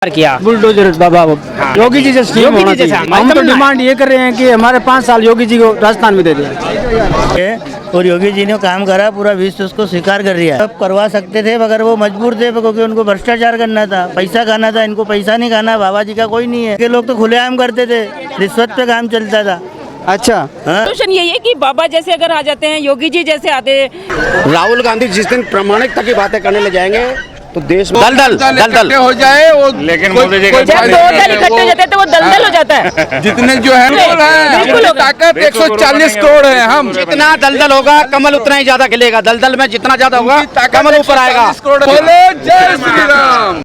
किया बुलडोजर बाबा योगी जी से स्कीम होना चाहिए। हम तो डिमांड ये कर रहे हैं कि हमारे 5 साल योगी जी को राजस्थान में दे दें। और योगी जी ने काम करा, पूरा विश्व उसको स्वीकार कर रहा है। सब करवा सकते थे मगर वो मजबूर थे क्योंकि उनको भ्रष्टाचार करना था, पैसा खाना था। इनको पैसा नहीं खाना, बाबा जी का कोई नहीं है। ये लोग तो खुलेआम करते थे, रिश्वत पे काम चलता था। अच्छा, सोल्यूशन यही है कि बाबा जैसे अगर आ जाते हैं, योगी जी जैसे आते हैं। राहुल गांधी जिस दिन प्रामाणिकता की बातें करने लग जाएंगे तो देश में दलदल हो जाए वो, लेकिन मोदी जी जब 2 दल इकट्ठे हो जाते हैं तो वो दलदल हो जाता है। जितने जो है जितनी ताकत 140 करोड़ है। हम जितना दलदल होगा कमल उतना ही ज्यादा खिलेगा। दलदल में जितना ज्यादा होगा कमल ऊपर आएगा। बोलो जय श्री राम।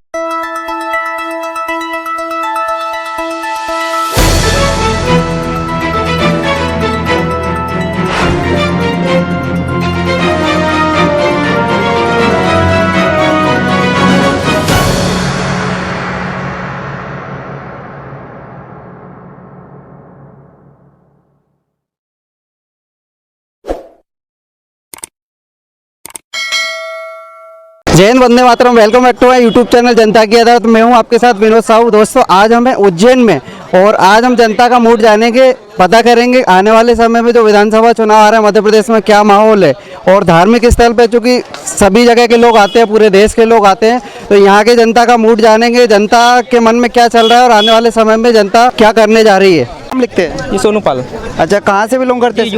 जय हिंद, वंदे मातरम। Welcome back to my YouTube channel जनता की अदालत। मैं हूं आपके साथ विनोद साहू। दोस्तों, आज हम हैं उज्जैन में और आज हम जनता का मूड जानेंगे, पता करेंगे आने वाले समय में जो विधानसभा चुनाव आ रहा है मध्य प्रदेश में क्या माहौल है। और धार्मिक स्थल पे चूँकि सभी जगह के लोग आते हैं, पूरे देश के लोग आते हैं, तो यहाँ के जनता का मूड जानेंगे, जनता के मन में क्या चल रहा है और आने वाले समय में जनता क्या करने जा रही है। हम लिखते हैं ये सोनू पाल। अच्छा, कहाँ से बिलोंग करते हैं?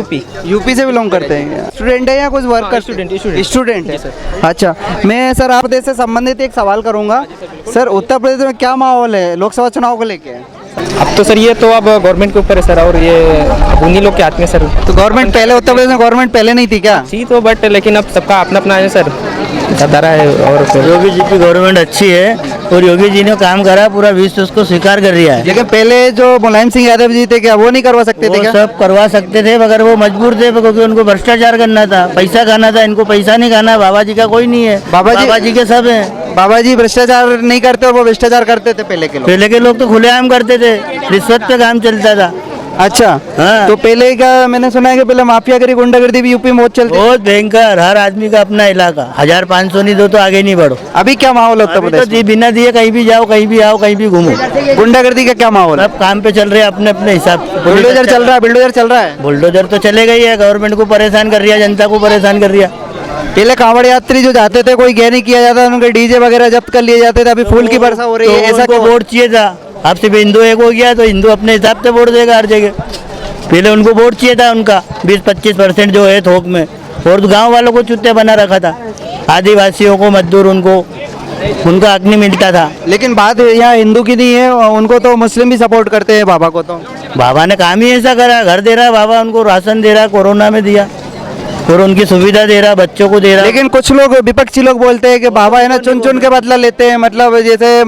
यूपी से बिलोंग करते हैं। स्टूडेंट है या कुछ वर्क कर? स्टूडेंट है। अच्छा, मैं सर आप प्रदेश से संबंधित एक सवाल करूंगा। सर, उत्तर प्रदेश में क्या माहौल है लोकसभा चुनाव को लेके? अब तो सर ये तो अब गवर्नमेंट के ऊपर है सर, और ये अब उन्हीं लोग के हाथ में सर। तो गवर्नमेंट पहले उत्तर प्रदेश में गवर्नमेंट पहले नहीं थी क्या? थी तो, बट लेकिन अब सबका अपना अपना है सर, धरा है। और योगी जी की गवर्नमेंट अच्छी है और योगी जी ने काम करा, पूरा विश्व उसको स्वीकार कर रहा है। लेकिन पहले जो मुलायम सिंह यादव जी थे, क्या वो नहीं करवा सकते थे क्या? सब करवा सकते थे मगर वो मजबूर थे क्योंकि उनको भ्रष्टाचार करना था, पैसा खाना था। इनको पैसा नहीं खाना, बाबा जी का कोई नहीं है। बाबा जी के सब है। बाबा जी भ्रष्टाचार नहीं करते और वो भ्रष्टाचार करते थे पहले के लोग तो खुलेआम करते थे, रिश्वत पे काम चलता था। अच्छा, हाँ। तो पहले का मैंने सुना है कि पहले माफियागिरी गुंडागर्दी भी यूपी में बहुत चलती, बहुत भयंकर। हर आदमी का अपना इलाका, 1500 नहीं दो तो आगे नहीं बढ़ो। अभी क्या माहौल है उत्तर प्रदेश? तो बिना दिए कहीं भी जाओ, कहीं भी आओ, कहीं भी घूमो। गुंडागर्दी का क्या माहौल है? सब काम पे चल रहे हैं अपने अपने हिसाब से। बुलडोजर चल रहा है, बुलडोजर चल रहा है। बुलडोजर तो चलेगा ही है, गवर्नमेंट को परेशान कर रही है, जनता को परेशान कर रही है। पहले कांवड़ यात्री जो जाते थे कोई गैर नहीं किया जाता, उनके डीजे वगैरह जब्त कर लिए जाते थे। अभी फूल की वर्षा हो रही है, ऐसा को वोट चाहिए था। अब सिर्फ हिंदू एक हो गया तो हिंदू अपने हिसाब से वोट देगा हर जगह। पहले उनको वोट चाहिए था, उनका 20-25% जो है थोक में, और गांव वालों को चुत्ते बना रखा था। आदिवासियों को, मजदूर, उनको उनका हक नहीं मिलता था। लेकिन बात यहाँ हिंदू की नहीं है, उनको तो मुस्लिम भी सपोर्ट करते हैं बाबा को। तो बाबा ने काम ही ऐसा करा, घर दे रहा बाबा, उनको राशन दे रहा, कोरोना में दिया, और उनकी सुविधा दे रहा, बच्चों को दे रहा। लेकिन कुछ लोग विपक्षी लोग बोलते हैं कि बाबा है ना चुन चुन के बदला लेते हैं, मतलब जैसे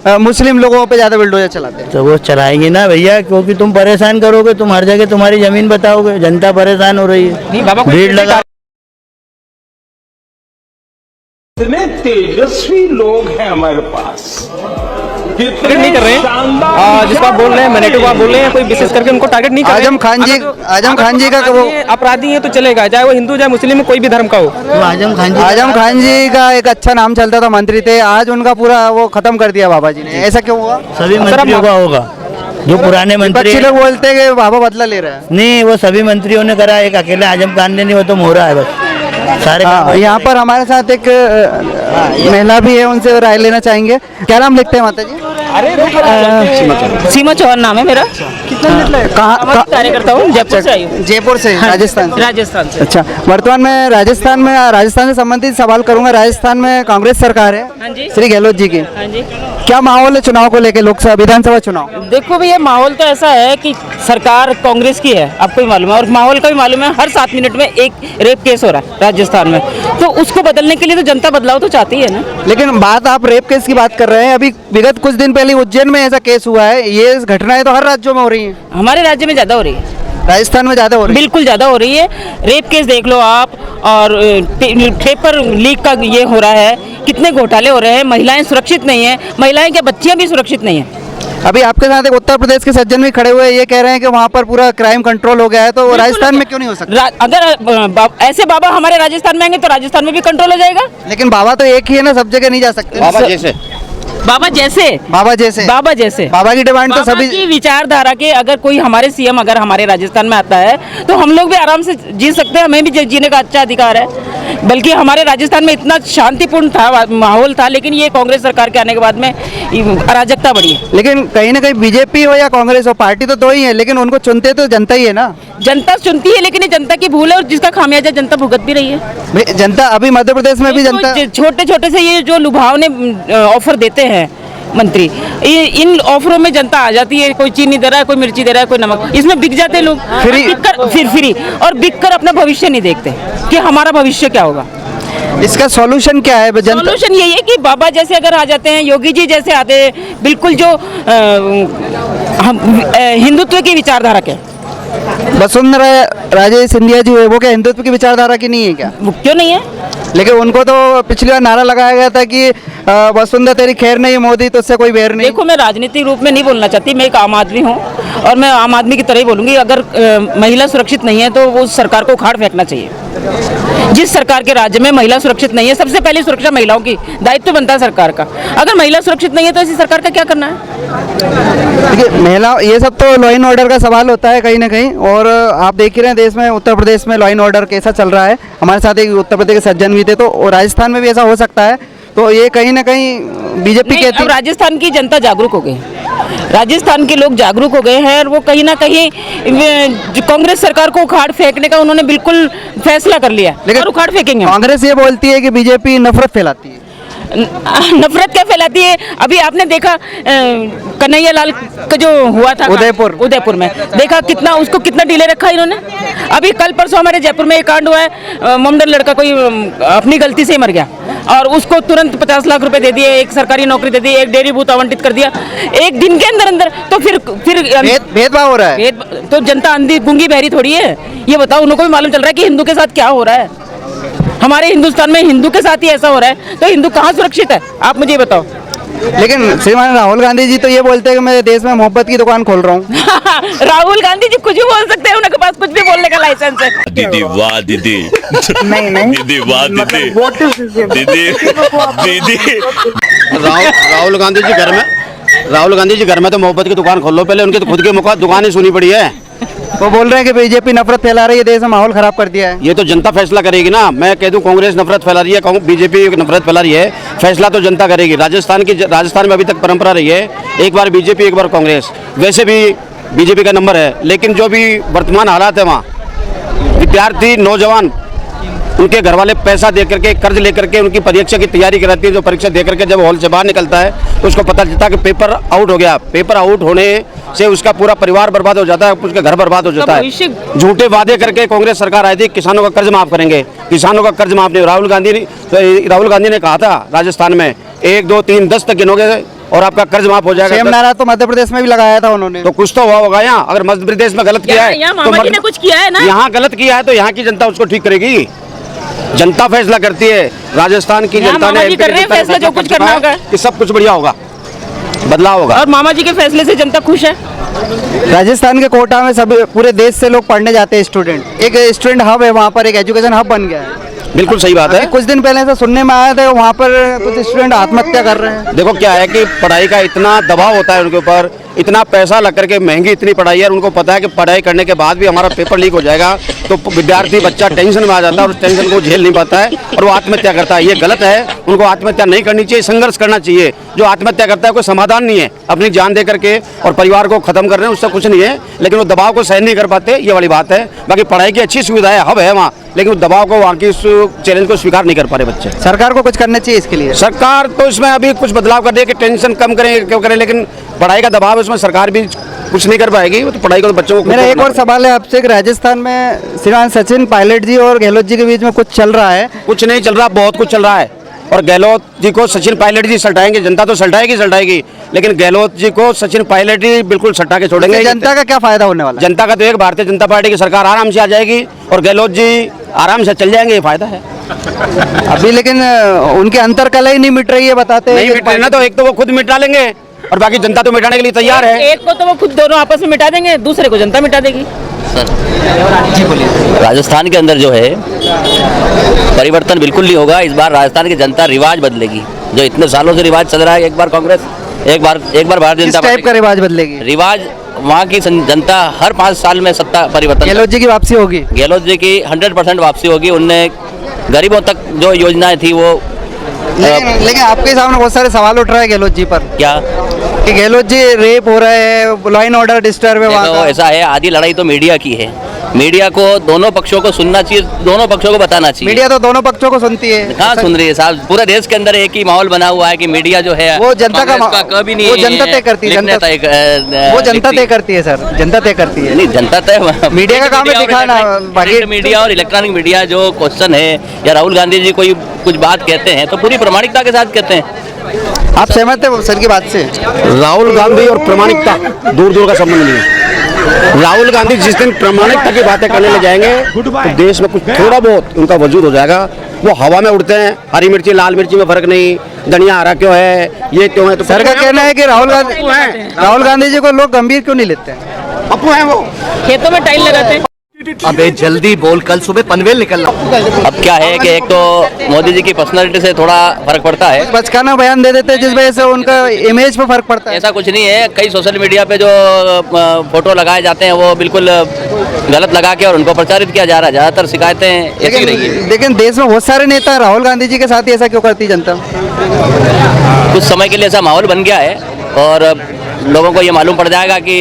मुस्लिम लोगों पे ज्यादा बुलडोजर चलाते हैं। तो वो चलाएंगे ना भैया, क्योंकि तुम परेशान करोगे, तुम हर जगह तुम्हारी जमीन बताओगे, जनता परेशान हो रही है। भीड़ लगा। इतने तेजस्वी लोग हैं हमारे पास, नहीं कर रहे हैं। जिसको आप बोल रहे हैं, मैनेटो को आप बोल रहे हैं, कोई विशेष करके उनको टारगेट नहीं कर रहे हैं। आजम खान जी का वो अपराधी है तो चलेगा, चाहे वो हिंदू चाहे मुस्लिम, कोई भी धर्म का हो। तो आजम खान जी का एक अच्छा नाम चलता था, मंत्री थे, आज उनका पूरा वो खत्म कर दिया बाबा जी ने। ऐसा क्यों हुआ? सभी मंत्रियों का होगा, जो पुराने मंत्री लोग बोलते हैं कि बाबा बदला ले रहा है। नहीं, वो सभी मंत्रियों ने करा, एक अकेले आजम खान ने नहीं, वो तो मोहरा है बस सारे। यहाँ पर हमारे साथ एक महिला भी है, उनसे राय लेना चाहेंगे। क्या नाम लिखते हैं माता जी? सीमा चौहान नाम है मेरा। कितना कहाँ कार्यकर्ता हूँ, जयपुर से आई हूँ। जयपुर से, राजस्थान से। अच्छा, वर्तमान में राजस्थान से संबंधित सवाल करूंगा। राजस्थान में कांग्रेस सरकार है, हाँ जी, श्री गहलोत जी की। हाँ जी। क्या माहौल है चुनाव को लेके, लोकसभा विधानसभा चुनाव? देखो भैया, माहौल तो ऐसा है कि सरकार कांग्रेस की है, आपको भी मालूम है, और माहौल का भी मालूम है। हर 7 मिनट में एक रेप केस हो रहा है राजस्थान में, तो उसको बदलने के लिए तो जनता बदलाव तो चाहती है ना। लेकिन बात आप रेप केस की बात कर रहे हैं, अभी विगत कुछ दिन पहले उज्जैन में ऐसा केस हुआ है। ये घटनाएं तो हर राज्यों में हो रही हैं। हमारे राज्य में ज्यादा हो रही है, राजस्थान में ज्यादा हो रही है। बिल्कुल ज्यादा हो रही है। रेप केस देख लो आप, और पेपर लीक का ये हो रहा है, कितने घोटाले हो रहे हैं। महिलाएं सुरक्षित नहीं है, महिलाएं क्या बच्चियां भी सुरक्षित नहीं है। अभी आपके साथ एक उत्तर प्रदेश के सज्जन भी खड़े हुए, ये कह रहे हैं कि वहाँ पर पूरा क्राइम कंट्रोल हो गया है, तो राजस्थान में क्यों नहीं हो सकता? अगर ऐसे बाबा हमारे राजस्थान में आएंगे तो राजस्थान में भी कंट्रोल हो जाएगा। लेकिन बाबा तो एक ही है ना, सब जगह नहीं जा सकते। बाबा जैसे बाबा जैसे बाबा जैसे बाबा जैसे बाबा की डिमांड तो बाबा सभी की विचारधारा के अगर कोई हमारे सीएम अगर हमारे राजस्थान में आता है तो हम लोग भी आराम से जी सकते हैं, हमें भी जीने का अच्छा अधिकार है। बल्कि हमारे राजस्थान में इतना शांतिपूर्ण था माहौल था, लेकिन ये कांग्रेस सरकार के आने के बाद में अराजकता बढ़ी है। लेकिन कहीं ना कहीं बीजेपी हो या कांग्रेस हो, पार्टी तो दो ही है, लेकिन उनको चुनते तो जनता ही है ना। जनता चुनती है, लेकिन ये जनता की भूल है और जिसका खामियाजा जनता भुगत भी रही है। भाई, जनता अभी मध्य प्रदेश में भी जनता छोटे छोटे से ये जो लुभावने ऑफर देते हैं मंत्री, इन ऑफरों में जनता आ जाती है। कोई चीनी दे रहा है, कोई मिर्ची दे रहा है, कोई नमक, इसमें बिक जाते हैं लोग फ्री और बिक कर अपना भविष्य नहीं देखते कि हमारा भविष्य क्या होगा। इसका सॉल्यूशन क्या है? सॉल्यूशन यही है कि बाबा जैसे अगर आ जाते हैं, योगी जी जैसे आते हैं, बिल्कुल जो हिंदुत्व की विचारधारा के वसुंधरा राजे सिंधिया जी है, वो क्या हिंदुत्व की विचारधारा की नहीं है क्या? वो क्यों नहीं है? लेकिन उनको तो पिछली बार नारा लगाया गया था कि वसुंधरा तेरी खैर नहीं, मोदी तो उससे कोई बैर नहीं। देखो, मैं राजनीतिक रूप में नहीं बोलना चाहती, मैं एक आम आदमी हूँ और मैं आम आदमी की तरह ही बोलूँगी। अगर महिला सुरक्षित नहीं है तो वो सरकार को उखाड़ फेंकना चाहिए। जिस सरकार के राज्य में महिला सुरक्षित नहीं है, सबसे पहले सुरक्षा महिलाओं की दायित्व बनता है सरकार का। अगर महिला सुरक्षित नहीं है तो ऐसी सरकार का क्या करना है? देखिए, महिला, ये सब तो लॉ एंड ऑर्डर का सवाल होता है कहीं ना कहीं। और आप देख ही रहे हैं देश में, उत्तर प्रदेश में लॉ एंड ऑर्डर कैसा चल रहा है। हमारे साथ एक उत्तर प्रदेश के सज्जन भी थे, तो राजस्थान में भी ऐसा हो सकता है। तो ये कहीं ना कहीं बीजेपी कहती है। अब राजस्थान की जनता जागरूक हो गई, राजस्थान के लोग जागरूक हो गए हैं और वो कहीं ना कहीं कांग्रेस सरकार को उखाड़ फेंकने का उन्होंने बिल्कुल फैसला कर लिया, लेकिन उखाड़ फेंकेंगे। कांग्रेस ये बोलती है कि बीजेपी नफरत फैलाती है। नफरत क्या फैलाती है? अभी आपने देखा कन्हैया लाल का जो हुआ था उदयपुर में, देखा कितना उसको कितना डिले रखा इन्होंने। अभी कल परसों हमारे जयपुर में एक कांड हुआ है, मोमडन लड़का कोई अपनी गलती से ही मर गया और उसको तुरंत 50 लाख रुपए दे दिए, एक सरकारी नौकरी दे दी, एक डेयरी बूथ आवंटित कर दिया एक दिन के अंदर अंदर। तो फिर भेदभाव हो रहा है। तो जनता अंधी गूंगी बहरी थोड़ी है? ये बताओ, उनको भी मालूम चल रहा है कि हिंदू के साथ क्या हो रहा है। हमारे हिंदुस्तान में हिंदू के साथ ही ऐसा हो रहा है, तो हिंदू कहाँ सुरक्षित है? आप मुझे बताओ। लेकिन श्रीमान राहुल गांधी जी तो ये बोलते हैं कि मैं देश में मोहब्बत की दुकान खोल रहा हूँ। राहुल गांधी जी कुछ भी बोल सकते हैं, उनके पास कुछ भी बोलने का लाइसेंस है। दीदी वाह दीदी, नहीं दीदी वाह दीदी, दीदी दीदी। राहुल गांधी जी घर में तो मोहब्बत की दुकान खोल लो पहले, उनकी तो खुद की दुकान ही सुनी पड़ी है। वो बोल रहे हैं कि बीजेपी नफरत फैला रही है, देश में माहौल खराब कर दिया है। ये तो जनता फैसला करेगी ना। मैं कह दूं कांग्रेस नफरत फैला रही है, बीजेपी नफरत फैला रही है, फैसला तो जनता करेगी। राजस्थान में अभी तक परंपरा रही है, एक बार बीजेपी एक बार कांग्रेस। वैसे भी बीजेपी का नंबर है, लेकिन जो भी वर्तमान हालात है वहाँ विद्यार्थी नौजवान उनके घर वाले पैसा दे करके कर्ज लेकर के उनकी परीक्षा की तैयारी कराती है। जो परीक्षा दे करके जब हॉल से बाहर निकलता है तो उसको पता चलता है कि पेपर आउट हो गया। पेपर आउट होने से उसका पूरा परिवार बर्बाद हो जाता है, उसका घर बर्बाद हो जाता है। झूठे वादे करके कांग्रेस सरकार आई थी किसानों का कर्ज माफ करेंगे, किसानों का कर्ज माफ नहीं। राहुल गांधी ने कहा था राजस्थान में 1 2 3 10 तक गिनोगे और आपका कर्ज माफ हो जाएगा। सेम नारा तो मध्य प्रदेश में भी लगाया था उन्होंने। तो कुछ तो हुआ होगा यहाँ। अगर मध्य प्रदेश में गलत किया है तो कुछ किया है ना, यहाँ गलत किया है तो यहाँ की जनता उसको ठीक करेगी। जनता फैसला करती है। राजस्थान की जनता ने फैसला जो कुछ करना होगा कि सब कुछ बढ़िया होगा, बदलाव होगा। और मामा जी के फैसले से जनता खुश है। राजस्थान के कोटा में सभी पूरे देश से लोग पढ़ने जाते हैं स्टूडेंट। एक स्टूडेंट हब है वहाँ पर, एक एजुकेशन हब बन गया है। बिल्कुल सही बात है। कुछ दिन पहले ऐसा सुनने में आया था वहाँ पर कुछ स्टूडेंट आत्महत्या कर रहे हैं। देखो क्या है कि पढ़ाई का इतना दबाव होता है उनके ऊपर, इतना पैसा लग करके महंगी इतनी पढ़ाई है, उनको पता है कि पढ़ाई करने के बाद भी हमारा पेपर लीक हो जाएगा, तो विद्यार्थी बच्चा टेंशन में आ जाता है और उस टेंशन को झेल नहीं पाता है और वो आत्महत्या करता है। ये गलत है, उनको आत्महत्या नहीं करनी चाहिए, संघर्ष करना चाहिए। जो आत्महत्या करता है कोई समाधान नहीं है, अपनी जान दे करके और परिवार को खत्म कर रहे हैं, उससे कुछ नहीं है, लेकिन वो दबाव को सहन नहीं कर पाते, ये वाली बात है। बाकी पढ़ाई की अच्छी सुविधा है, हब है वहाँ, लेकिन उस दबाव को, वहाँ की उस चैलेंज को स्वीकार नहीं कर पा रहे बच्चे। सरकार को कुछ करना चाहिए इसके लिए। सरकार तो इसमें अभी कुछ बदलाव कर रही है कि टेंशन कम करें क्यों करें, लेकिन पढ़ाई का दबाव है उसमें सरकार भी कुछ नहीं कर पाएगी। तो पढ़ाई को तो बच्चों को। मेरा एक और सवाल है आपसे कि राजस्थान में श्रीमान सचिन पायलट जी और गहलोत जी के बीच में कुछ चल रहा है? कुछ नहीं चल रहा, बहुत कुछ चल रहा है। और गहलोत जी को सचिन पायलट जी सल्टाएंगे, जनता तो सल्टाएगी, लेकिन गहलोत जी को सचिन पायलट जी बिल्कुल सल्टा के छोड़ेंगे। जनता का क्या फायदा होने वाला? जनता का तो एक भारतीय जनता पार्टी की सरकार आराम से आ जाएगी और गहलोत जी आराम से चल जाएंगे, ये फायदा है अभी। लेकिन उनके अंतरकलह ही नहीं मिट रही है, बताते हैं। नहीं मिट रही ना, तो एक तो वो खुद मिटा लेंगे और बाकी जनता तो मिटाने के लिए तैयार है। एक को तो वो खुद दोनों आपस में मिटा देंगे, दूसरे को जनता मिटा देगी। राजस्थान के अंदर जो है परिवर्तन बिल्कुल नहीं होगा। इस बार राजस्थान की जनता रिवाज बदलेगी। जो इतने सालों से रिवाज चल रहा है, एक बार कांग्रेस, एक बार भारतीय किस जनता टाइप का रिवाज बदलेगी? रिवाज वहाँ की जनता हर 5 साल में सत्ता परिवर्तन। गहलोत जी की वापसी होगी? गहलोत जी की 100% वापसी होगी। उनने गरीबों तक जो योजनाएं थी वो लेकिन आपके सामने बहुत सारे सवाल उठ रहे हैं गहलोत जी पर क्या कि गहलोत जी रेप हो रहा है, लॉ एंड ऑर्डर डिस्टर्ब है वहाँ देखो, का। ऐसा है, आधी लड़ाई तो मीडिया की है। मीडिया को दोनों पक्षों को सुनना चाहिए, दोनों पक्षों को बताना चाहिए। मीडिया तो दोनों पक्षों को सुनती है। कहाँ सुन रही है साहब? पूरे देश के अंदर एक ही माहौल बना हुआ है कि मीडिया जो है वो जनता का कांग्रेस कभी नहीं, वो जनता तय करती है। वो जनता तय करती है सर, जनता तय करती है। नहीं, जनता तय मीडिया का काम है दिखाना। बाकी मीडिया और इलेक्ट्रॉनिक मीडिया जो क्वेश्चन है या राहुल गांधी जी कोई कुछ बात कहते हैं तो पूरी प्रामाणिकता के साथ कहते हैं। आप सहमत है सर की बात से? राहुल गांधी और प्रामाणिकता दूर दूर का संबंध नहीं है। राहुल गांधी जिस दिन प्रामाणिकता की बातें करने लग जाएंगे तो देश में कुछ थोड़ा बहुत उनका वजूद हो जाएगा। वो हवा में उड़ते हैं, हरी मिर्ची लाल मिर्ची में फर्क नहीं, धनिया हरा क्यों है, ये क्यों है। तो सर का कहना है कि राहुल गांधी जी को लोग गंभीर क्यों नहीं लेते हैं? अपू है वो, खेतों में टाइल लगाते हैं। अबे जल्दी बोल, कल सुबह पनवेल निकलना। अब क्या है कि एक तो मोदी जी की पर्सनालिटी से थोड़ा फर्क पड़ता है, बचकाना बयान दे देते हैं जिस वजह से उनका इमेज पे फर्क पड़ता है। ऐसा कुछ नहीं है। कई सोशल मीडिया पे जो फोटो लगाए जाते हैं वो बिल्कुल गलत लगा के और उनको प्रचारित किया जा रहा है। ज़्यादातर शिकायतें ऐसी रही है। लेकिन देश में बहुत सारे नेता राहुल गांधी जी के साथ ही ऐसा क्यों करती जनता? कुछ समय के लिए ऐसा माहौल बन गया है और लोगों को ये मालूम पड़ जाएगा कि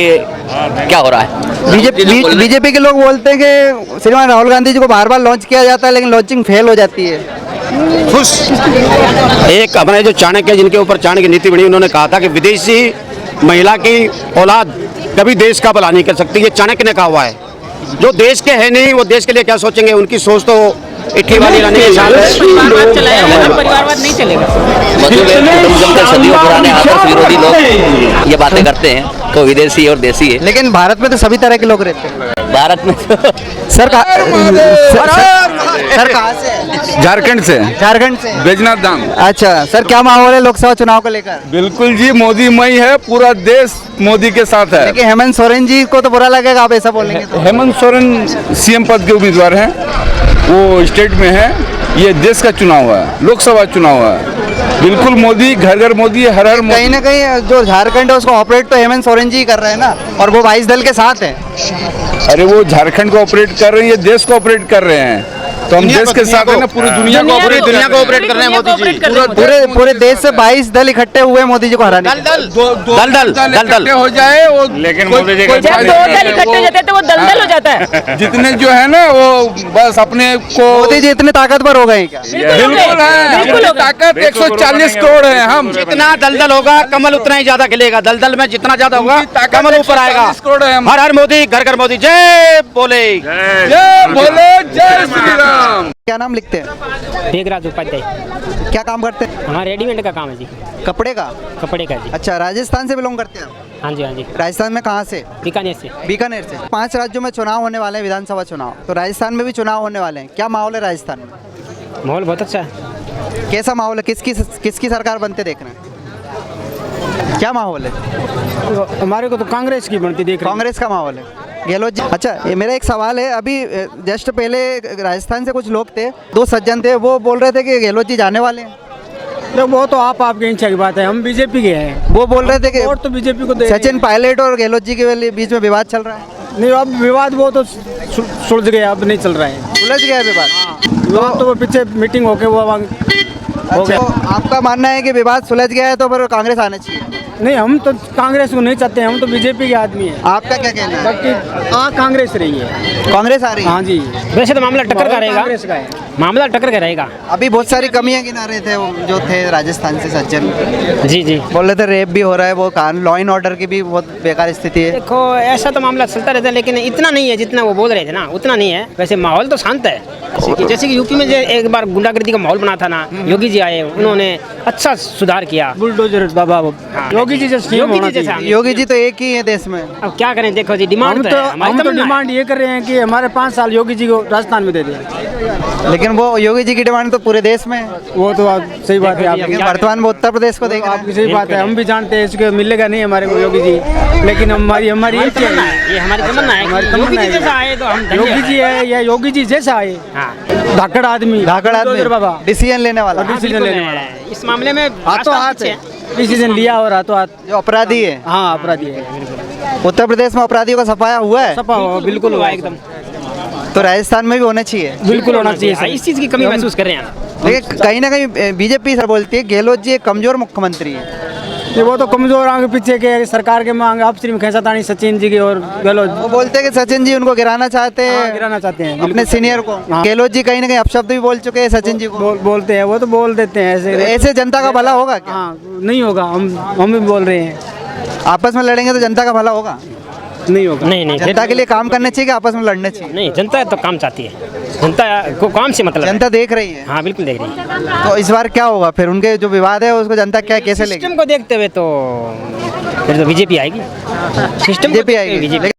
क्या हो रहा है। बीजेपी के लोग बोलते हैं कि श्रीमान राहुल गांधी जी को बार बार लॉन्च किया जाता है लेकिन लॉन्चिंग फेल हो जाती है। खुश एक अपने जो चाणक्य, जिनके ऊपर चाणक्य नीति बनी, उन्होंने कहा था कि विदेशी महिला की औलाद कभी देश का भला नहीं कर सकती। ये चाणक्य ने कहा हुआ है। जो देश के है नहीं वो देश के लिए क्या सोचेंगे? उनकी सोच तो इटली वाली रानी के साथ है। परिवारवाद नहीं चलेगा। सदियों पुराने आपस विरोधी लोग ये बातें करते हैं तो विदेशी और देसी है। लेकिन भारत में तो सभी तरह के लोग रहते हैं। भारत में तो सर कहाँ से? झारखंड से। झारखंड से, बैजनाथ धाम। अच्छा सर, क्या माहौल है लोकसभा चुनाव को लेकर? बिल्कुल जी, मोदी मई है, पूरा देश मोदी के साथ है। लेकिन हेमंत सोरेन जी को तो बुरा लगेगा आप ऐसा बोलेंगे तो। हेमंत सोरेन सीएम पद के उम्मीदवार हैं, वो स्टेट में है। ये देश का चुनाव है, लोकसभा चुनाव है। बिल्कुल मोदी, घर घर मोदी, हर हर मोदी। कहीं ना कहीं जो झारखंड है उसको ऑपरेट तो हेमंत सोरेन जी कर रहे हैं ना, और वो 22 दल के साथ है। अरे वो झारखंड को ऑपरेट कर रहे हैं, ये देश को ऑपरेट कर रहे हैं। तो हम देश के साथ है ना, पूरी दुनिया को पूरी दुनिया को ऑपरेट कर रहे हैं मोदी जी। पूरे देश से 22 दल इकट्ठे हुए मोदी जी को हराने। दल हो जाए वो, लेकिन मोदी जी जब 2 दल इकट्ठे हो जाते हैं तो वो दलदल हो जाता है। जितने जो है ना वो बस अपने को, मोदी जी इतने ताकतवर हो गए क्या? बिल्कुल है, ताकत 140 करोड़ है हम। जितना दलदल होगा कमल उतना ही ज्यादा खिलेगा। दलदल में जितना ज्यादा होगा कमल ऊपर आएगा। हर हर मोदी, घर घर मोदी। जय बोले, जय बोले, जय श्री राम। क्या नाम लिखते हैं? मेघराज उपाध्याय। क्या काम करते हैं? हमारा रेडीमेड का काम है जी, कपड़े का। कपड़े का जी। अच्छा, राजस्थान से बिलोंग करते हैं आप? हाँ जी, हाँ जी। राजस्थान में कहाँ से? बीकानेर से। बीकानेर से। 5 राज्यों में चुनाव होने वाले हैं, विधानसभा चुनाव। तो राजस्थान में भी चुनाव होने वाले हैं। क्या माहौल है राजस्थान में? माहौल बहुत अच्छा है। कैसा माहौल है? किसकी सरकार बनते देख रहे हैं? क्या माहौल है? हमारे को तो कांग्रेस की बनती देख रहे हैं। कांग्रेस का माहौल है। गहलोत जी, अच्छा ये मेरा एक सवाल है। अभी जस्ट पहले राजस्थान से कुछ लोग थे, 2 सज्जन थे, वो बोल रहे थे कि गहलोत जी जाने वाले हैं। तो वो तो आपकी इच्छा की बात है, हम बीजेपी के हैं। वो बोल रहे थे कि वोट तो बीजेपी को दे। सचिन पायलट और गहलोत जी के बीच में विवाद चल रहा है। नहीं, अब विवाद वो तो सुलझ गया, अब नहीं चल रहा है। सुलझ गया विवाद? तो वो पीछे मीटिंग होके वो हो गया। तो आपका मानना है कि विवाद सुलझ गया है तो फिर कांग्रेस आना चाहिए? नहीं, हम तो कांग्रेस को नहीं चाहते, हम तो बीजेपी के आदमी हैं। आपका क्या कहना है? बाकी कांग्रेस रही है। कांग्रेस आ रही है? हाँ जी। वैसे तो मामला टक्कर का रहेगा, कांग्रेस का है। मामला टक्कर का रहेगा। अभी बहुत सारी कमियां गिना रहे थे वो जो थे राजस्थान से सज्जन। जी जी। बोल रहे थे रेप भी हो रहा है, वो लॉ एंड ऑर्डर की भी बहुत बेकार स्थिति है। देखो, ऐसा तो मामला चलता रहता है, लेकिन इतना नहीं है जितना वो बोल रहे थे ना, उतना नहीं है। वैसे माहौल तो शांत है। जैसे कि यूपी में जो एक बार गुंडागर्दी का माहौल बना था ना, योगी जी आए, उन्होंने अच्छा सुधार किया। बुलडोजर बाबा योगी जी जैसा। योगी जी तो एक ही है देश में। अब क्या करें? देखो जी, डिमांड हम तो डिमांड ये कर रहे हैं कि हमारे 5 साल योगी जी को राजस्थान में दे दें। लेकिन वो योगी जी की डिमांड तो पूरे देश में है। वो तो सही बात है आपकी। वर्तमान में उत्तर प्रदेश को देख रहे हैं। आपकी सही बात है, हम भी जानते हैं इसको मिलेगा नहीं हमारे को योगी जी, लेकिन हमारी ये हमारी तमन्ना है। योगी जी जैसा आए तो हम, योगी जी है या योगी जी जैसा आए। धाकड़ आदमी बाबा डिसीजन लेने वाला डिसीजन लेने वाला इस मामले में हाथों हाथ है डिसीजन लिया और हाथों हाथ जो अपराधी है हाँ अपराधी है उत्तर प्रदेश में अपराधियों का सफाया हुआ है बिल्कुल हुआ एकदम तो राजस्थान में भी होना चाहिए बिल्कुल होना चाहिए इस चीज़ की कमी महसूस कर रहे हैं लेकिन कहीं ना कहीं बीजेपी सर बोलती है गहलोत जी एक कमजोर मुख्यमंत्री है ये वो तो कमजोर आगे पीछे के सरकार के मांग आपसी में खींचातानी सचिन जी की और गहलोत वो बोलते हैं कि सचिन जी उनको गिराना चाहते हैं गिराना चाहते हैं अपने सीनियर को गहलोत जी कहीं ना कहीं अपशब्द भी बोल चुके हैं सचिन जी को बोलते हैं वो तो बोल देते हैं ऐसे ऐसे जनता का भला होगा क्या हाँ नहीं होगा हम भी बोल रहे हैं आपस में लड़ेंगे तो जनता का भला होगा नहीं होगा नहीं जनता के लिए काम करना चाहिए कि आपस में लड़ना चाहिए नहीं जनता तो काम चाहती है जनता को काम से मतलब जनता देख रही है हाँ बिल्कुल देख रही है तो इस बार क्या होगा फिर उनके जो विवाद है उसको जनता क्या कैसे लेगी सिस्टम को देखते हुए तो फिर तो बीजेपी आएगी सिस्टम बीजेपी आएगी